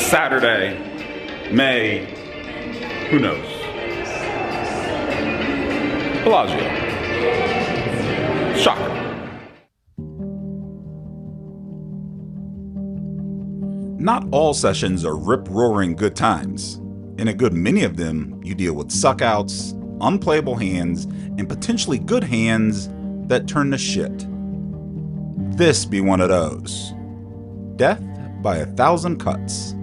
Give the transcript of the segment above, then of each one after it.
Saturday, May, who knows? Bellagio. Shocker. Not all sessions are rip-roaring good times. In a good many of them, you deal with suckouts, unplayable hands, and potentially good hands that turn to shit. This be one of those. Death by 1,000 cuts.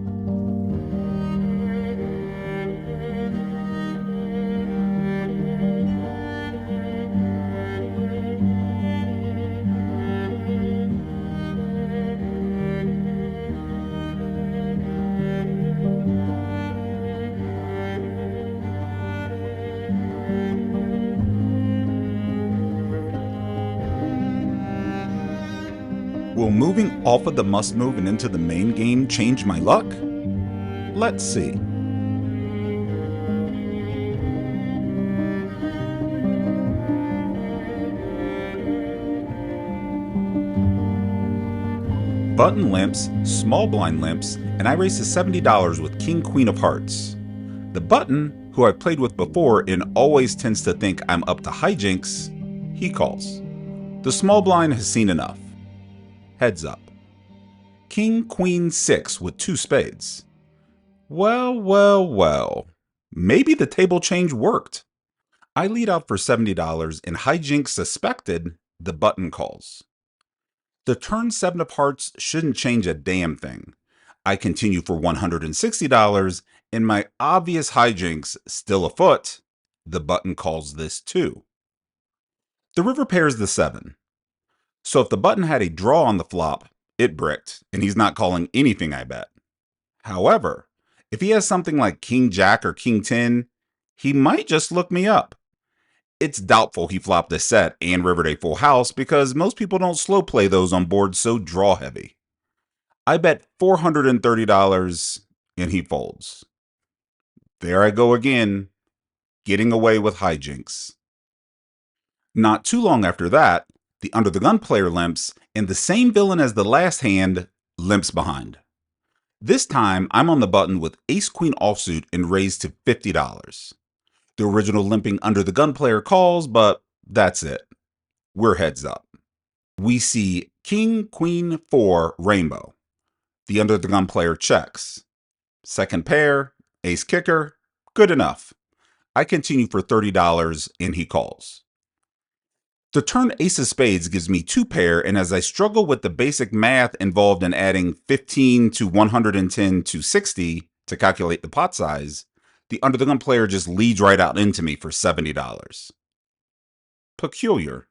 Will moving off of the must move and into the main game change my luck? Let's see. Button limps, small blind limps, and I race to $70 with King Queen of Hearts. The button, who I've played with before and always tends to think I'm up to hijinks, he calls. The small blind has seen enough. Heads up. King Queen 6 with 2 spades. Well. Maybe the table change worked. I lead out for $70 and hijinks suspected the button calls. The turn 7 of hearts shouldn't change a damn thing. I continue for $160 and my obvious hijinks still afoot. The button calls this too. The river pairs the 7. So if the button had a draw on the flop, it bricked, and he's not calling anything, I bet. However, if he has something like King Jack or King 10, he might just look me up. It's doubtful he flopped a set and rivered a full house because most people don't slow play those on boards so draw heavy. I bet $430 and he folds. There I go again, getting away with hijinks. Not too long after that, the under the gun player limps, and the same villain as the last hand limps behind. This time, I'm on the button with ace-queen offsuit and raised to $50. The original limping under the gun player calls, but that's it. We're heads up. We see King, Queen, 4, rainbow. The under the gun player checks. Second pair, ace kicker, good enough. I continue for $30 and he calls. The turn ace of spades gives me 2 pair, and as I struggle with the basic math involved in adding 15 to 110 to 60 to calculate the pot size, the under the gun player just leads right out into me for $70. Peculiar.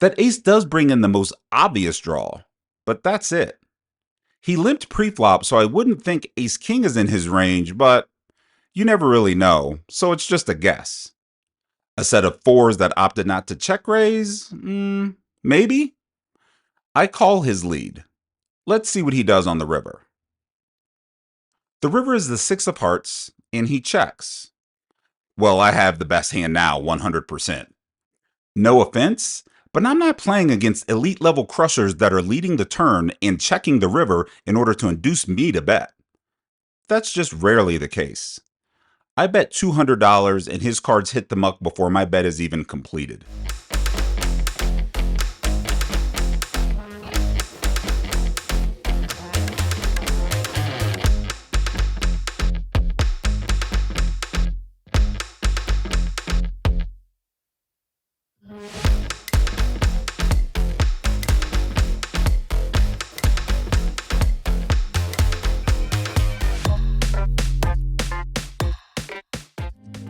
That ace does bring in the most obvious draw, but that's it. He limped pre-flop, so I wouldn't think ace king is in his range, but you never really know, so it's just a guess. A set of 4s that opted not to check raise? Maybe? I call his lead. Let's see what he does on the river. The river is the 6 of hearts, and he checks. Well, I have the best hand now, 100%. No offense, but I'm not playing against elite level crushers that are leading the turn and checking the river in order to induce me to bet. That's just rarely the case. I bet $200 and his cards hit the muck before my bet is even completed.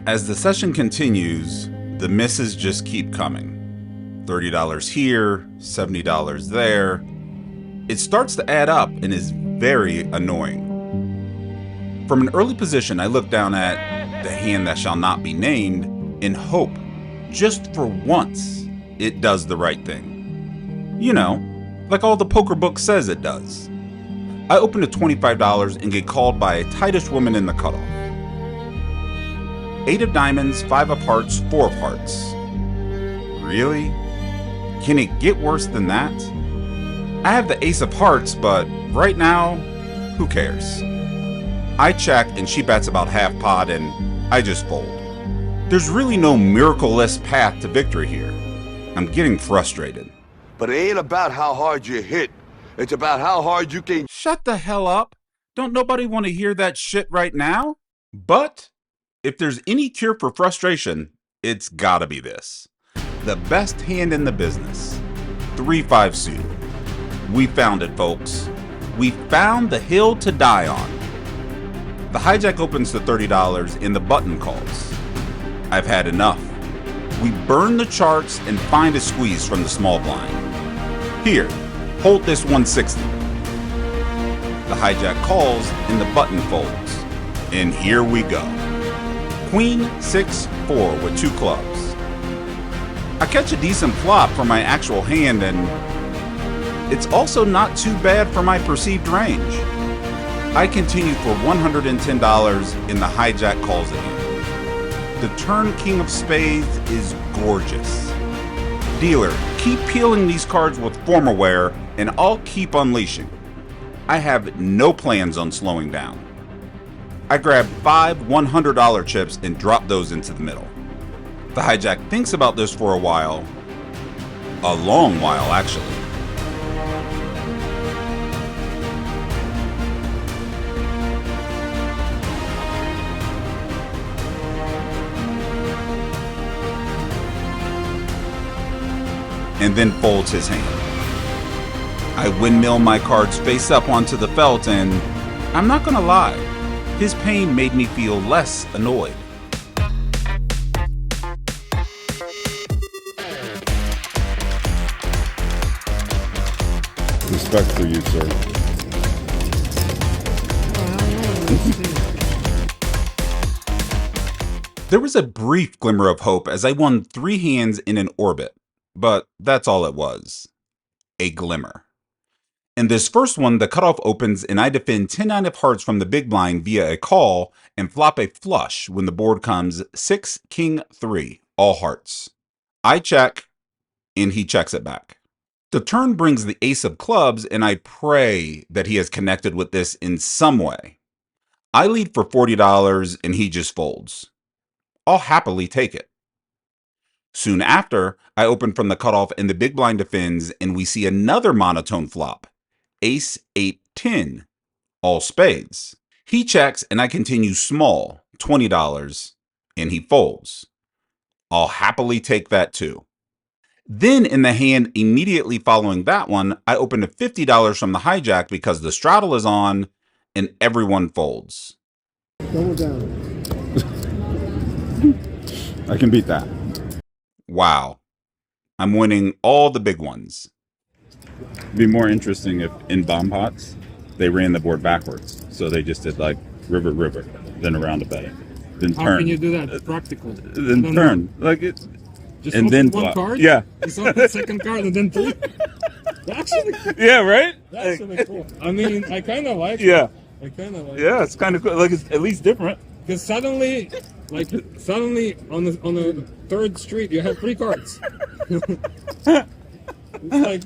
As the session continues, the misses just keep coming. $30 here, $70 there. It starts to add up and is very annoying. From an early position, I look down at the hand that shall not be named and hope, just for once, it does the right thing. You know, like all the poker book says it does. I open to $25 and get called by a tightish woman in the cutoff. 8 of diamonds, 5 of hearts, 4 of hearts. Really? Can it get worse than that? I have the ace of hearts, but right now, who cares? I check and she bets about half pot and I just fold. There's really no miracle-less path to victory here. I'm getting frustrated. But it ain't about how hard you hit. It's about how hard you can... Shut the hell up. Don't nobody want to hear that shit right now? But if there's any cure for frustration, it's gotta be this. The best hand in the business. 3-5 suited. We found it, folks. We found the hill to die on. The hijack opens to $30 and the button calls. I've had enough. We burn the charts and find a squeeze from the small blind. Here, hold this 160. The hijack calls and the button folds. And here we go. Queen 6-4 with 2 clubs. I catch a decent flop for my actual hand, and it's also not too bad for my perceived range. I continue for $110 and the hijack calls again. The turn king of spades is gorgeous. Dealer, keep peeling these cards with former wear and I'll keep unleashing. I have no plans on slowing down. I grab 5 $100 chips and drop those into the middle. The hijack thinks about this for a while. A long while, actually. And then folds his hand. I windmill my cards face up onto the felt, and I'm not gonna lie, his pain made me feel less annoyed. Respect for you, sir. There was a brief glimmer of hope as I won 3 hands in an orbit, but that's all it was. A glimmer. In this first one, the cutoff opens and I defend 10-9 of hearts from the big blind via a call and flop a flush when the board comes 6-King-3, all hearts. I check, and he checks it back. The turn brings the ace of clubs, and I pray that he has connected with this in some way. I lead for $40, and he just folds. I'll happily take it. Soon after, I open from the cutoff and the big blind defends, and we see another monotone flop. Ace-8-10, all spades. He checks and I continue small, $20, and he folds. I'll happily take that too. Then in the hand immediately following that one, I open to $50 from the hijack because the straddle is on and everyone folds. Double down. I can beat that. Wow. I'm winning all the big ones. It'd be more interesting if in bomb pots they ran the board backwards, so they just did like river, then around a bet, then turn. How can you do that practically? Then turn like it, just and open then one card. Yeah, just open the second card and then 3. Actually, yeah, right. that's really cool. I mean, I kind of like. Yeah, it. I kind of like. Yeah, it's kind of cool. Like it's at least different. Because suddenly on the 3rd street you have 3 cards. It's like,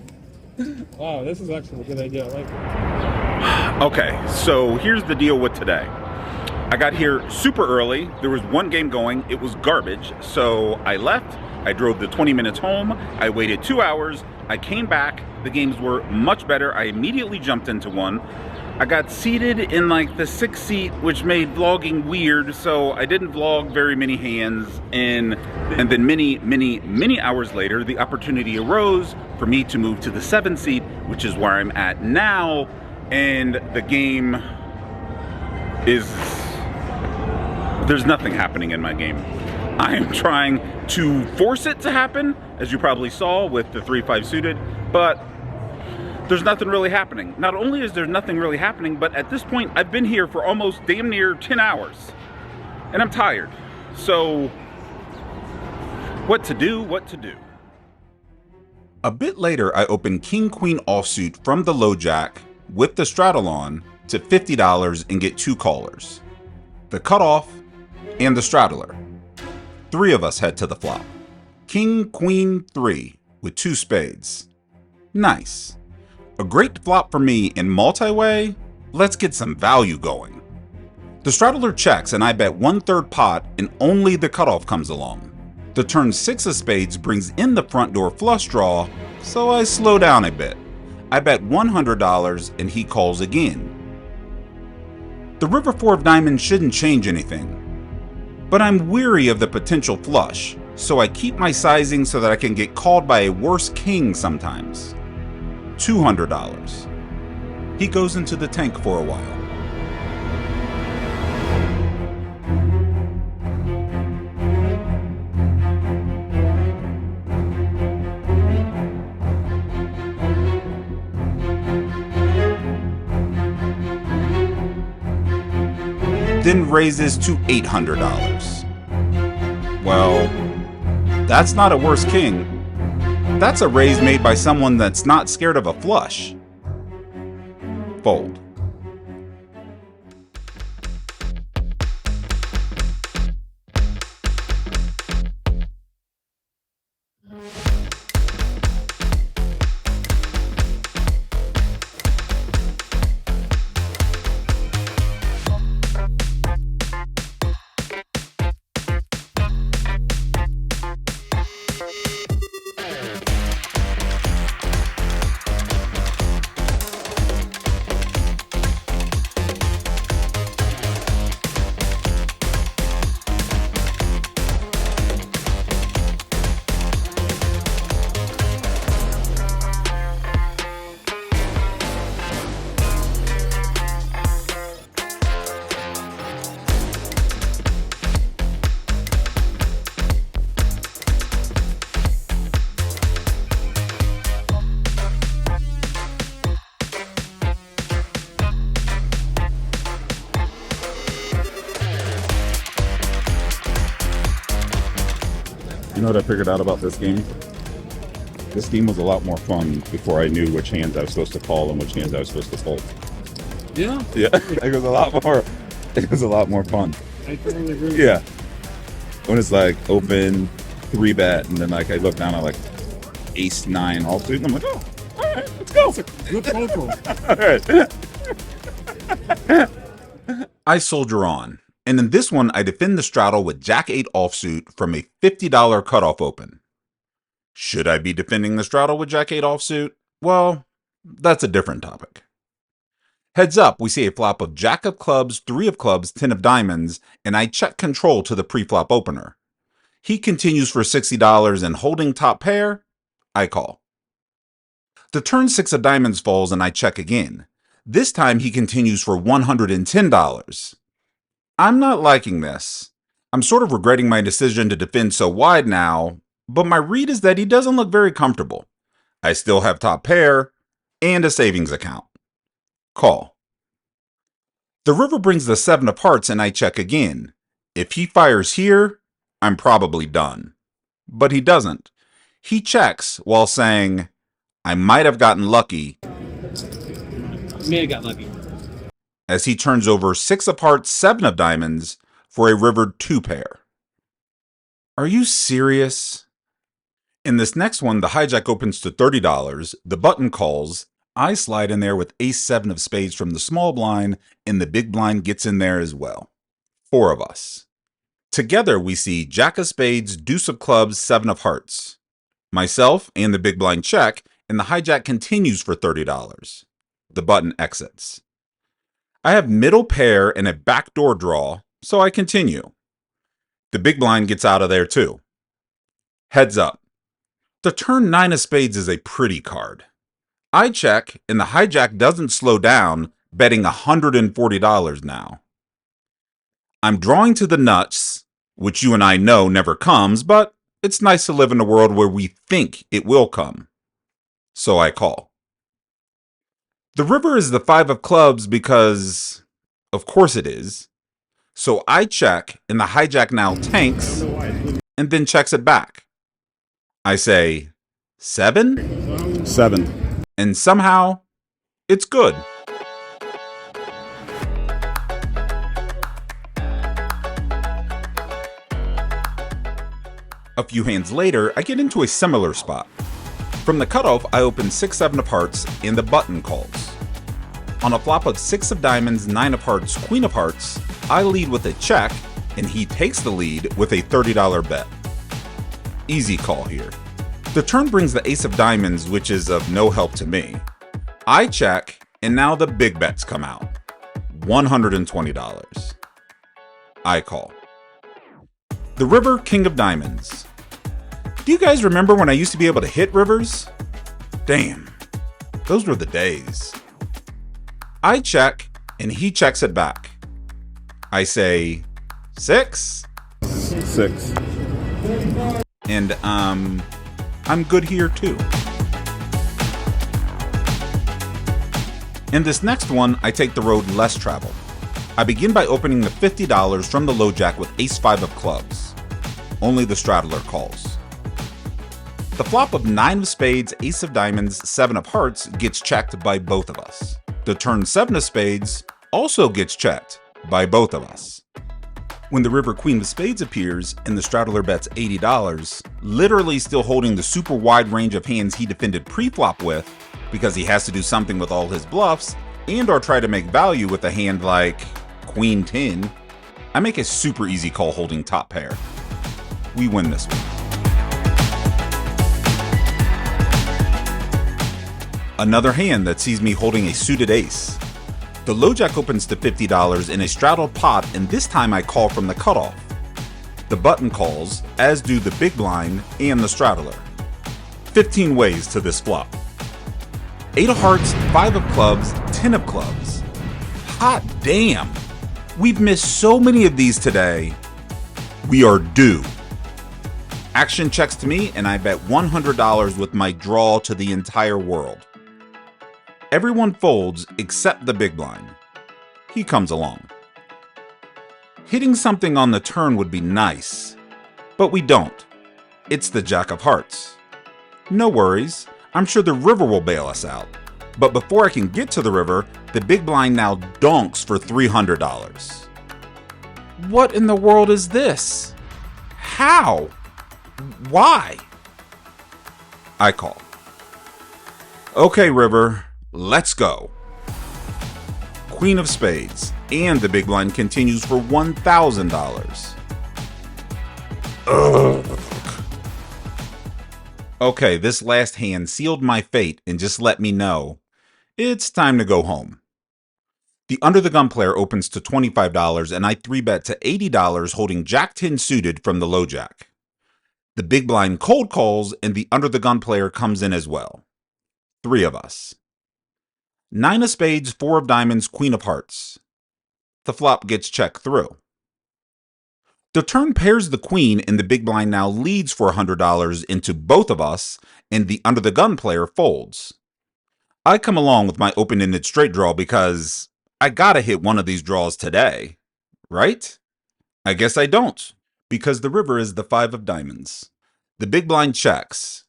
wow, this is actually a good idea. I like it. Okay, so here's the deal with today. I got here super early. There was one game going. It was garbage. So I left. I drove the 20 minutes home. I waited 2 hours. I came back. The games were much better. I immediately jumped into one. I got seated in like the 6th seat, which made vlogging weird, so I didn't vlog very many hands, and then many hours later, the opportunity arose for me to move to the 7th seat, which is where I'm at now, and the game is... there's nothing happening in my game. I am trying to force it to happen, as you probably saw with the 3-5 suited, but there's nothing really happening. Not only is there nothing really happening, but at this point, I've been here for almost damn near 10 hours. And I'm tired. So, what to do? A bit later, I open King-Queen offsuit from the low jack with the straddle on to $50 and get 2 callers. The cutoff and the straddler. 3 of us head to the flop. King-Queen-3 with 2 spades. Nice. A great flop for me in multi-way. Let's get some value going. The straddler checks and I bet 1/3 pot and only the cutoff comes along. The turn 6 of spades brings in the front door flush draw, so I slow down a bit. I bet $100 and he calls again. The river 4 of diamonds shouldn't change anything, but I'm weary of the potential flush, so I keep my sizing so that I can get called by a worse king sometimes. $200. He goes into the tank for a while. Then raises to $800. Well, that's not a worse king. That's a raise made by someone that's not scared of a flush. Fold. You know what I figured out about this game? This game was a lot more fun before I knew which hands I was supposed to call and which hands I was supposed to fold. Yeah? Yeah, it was a lot more. It was a lot more fun. I totally agree with Yeah, when it's like open 3-bet and then like I look down at like ace 9 offsuit and I'm like, oh, all right, let's go. you. Good fold. All right. I soldier on, and in this one I defend the straddle with Jack 8 offsuit from a $50 cutoff open. Should I be defending the straddle with Jack 8 offsuit? Well, that's a different topic. Heads up, we see a flop of Jack of clubs, 3 of clubs, 10 of diamonds, and I check control to the pre-flop opener. He continues for $60 and holding top pair, I call. The turn 6 of diamonds falls and I check again. This time he continues for $110. I'm not liking this. I'm sort of regretting my decision to defend so wide now, but my read is that he doesn't look very comfortable. I still have top pair and a savings account. Call. The river brings the 7 of hearts and I check again. If he fires here, I'm probably done. But he doesn't. He checks while saying, I might have gotten lucky. May have got lucky. As he turns over 6 of hearts, 7 of diamonds for a river 2 pair. Are you serious? In this next one, the hijack opens to $30, the button calls, I slide in there with ace 7 of spades from the small blind, and the big blind gets in there as well. 4 of us. Together we see Jack of spades, deuce of clubs, 7 of hearts. Myself and the big blind check, and the hijack continues for $30. The button exits. I have middle pair and a backdoor draw, so I continue. The big blind gets out of there too. Heads up. The turn 9 of spades is a pretty card. I check, and the hijack doesn't slow down, betting $140 now. I'm drawing to the nuts, which you and I know never comes, but it's nice to live in a world where we think it will come. So I call. The river is the 5 of clubs because, of course it is. So I check, and the hijack now tanks, and then checks it back. I say, 7? 7. And somehow, it's good. A few hands later, I get into a similar spot. From the cutoff, I open 6-7 of hearts, and the button calls. On a flop of 6 of diamonds, 9 of hearts, queen of hearts, I lead with a check, and he takes the lead with a $30 bet. Easy call here. The turn brings the ace of diamonds, which is of no help to me. I check, and now the big bets come out. $120. I call. The river, king of diamonds. Do you guys remember when I used to be able to hit rivers? Damn, those were the days. I check, and he checks it back. I say, 6? 6. And, I'm good here too. In this next one, I take the road less traveled. I begin by opening the $50 from the low jack with ace-5 of clubs. Only the straddler calls. The flop of 9 of spades, ace of diamonds, 7 of hearts gets checked by both of us. The turn 7 of spades also gets checked by both of us. When the river queen of spades appears and the straddler bets $80, literally still holding the super wide range of hands he defended pre-flop with, because he has to do something with all his bluffs, and or try to make value with a hand like queen 10, I make a super easy call holding top pair. We win this one. Another hand that sees me holding a suited ace. The low jack opens to $50 in a straddled pot, and this time I call from the cutoff. The button calls, as do the big blind and the straddler. 15 ways to this flop. 8 of hearts, 5 of clubs, 10 of clubs. Hot damn! We've missed so many of these today. We are due. Action checks to me, and I bet $100 with my draw to the entire world. Everyone folds except the big blind. He comes along. Hitting something on the turn would be nice, but we don't. It's the jack of hearts. No worries, I'm sure the river will bail us out. But before I can get to the river, the big blind now donks for $300. What in the world is this? How? Why? I call. Okay, river, let's go. Queen of spades, and the big blind continues for $1,000. Ugh. Okay, this last hand sealed my fate and just let me know it's time to go home. The under the gun player opens to $25 and I 3-bet to $80 holding jack 10 suited from the low jack. The big blind cold calls and the under the gun player comes in as well. 3 of us. 9 of spades, 4 of diamonds, queen of hearts. The flop gets checked through. The turn pairs the queen and the big blind now leads for $100 into both of us, and the under the gun player folds. I come along with my open-ended straight draw because I gotta hit one of these draws today, right? I guess I don't, because the river is the 5 of diamonds. The big blind checks.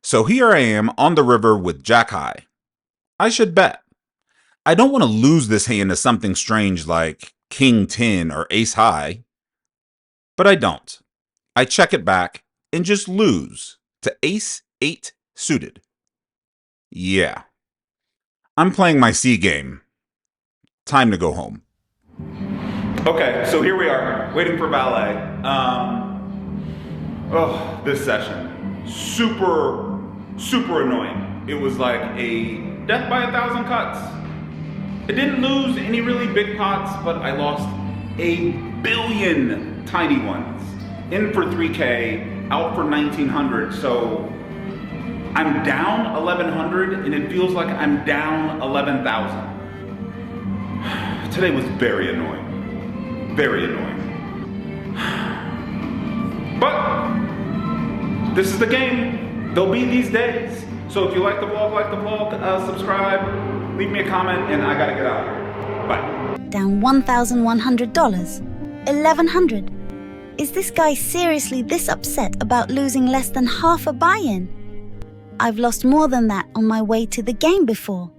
So here I am on the river with jack high. I should bet. I don't want to lose this hand to something strange like king 10 or ace high. But I don't. I check it back and just lose to ace 8 suited. Yeah. I'm playing my C game. Time to go home. Okay, so here we are, waiting for valet. This session. Super annoying. It was like a death by 1,000 cuts. I didn't lose any really big pots, but I lost a billion tiny ones. In for 3K, out for 1,900, so I'm down 1,100 and it feels like I'm down 11,000. Today was very annoying. Very annoying. But this is the game. There'll be these days. So if you like the vlog, subscribe, leave me a comment, and I gotta get out of here. Bye. Down $1,100? 1,100? Is this guy seriously this upset about losing less than half a buy-in? I've lost more than that on my way to the game before.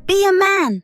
Be a man!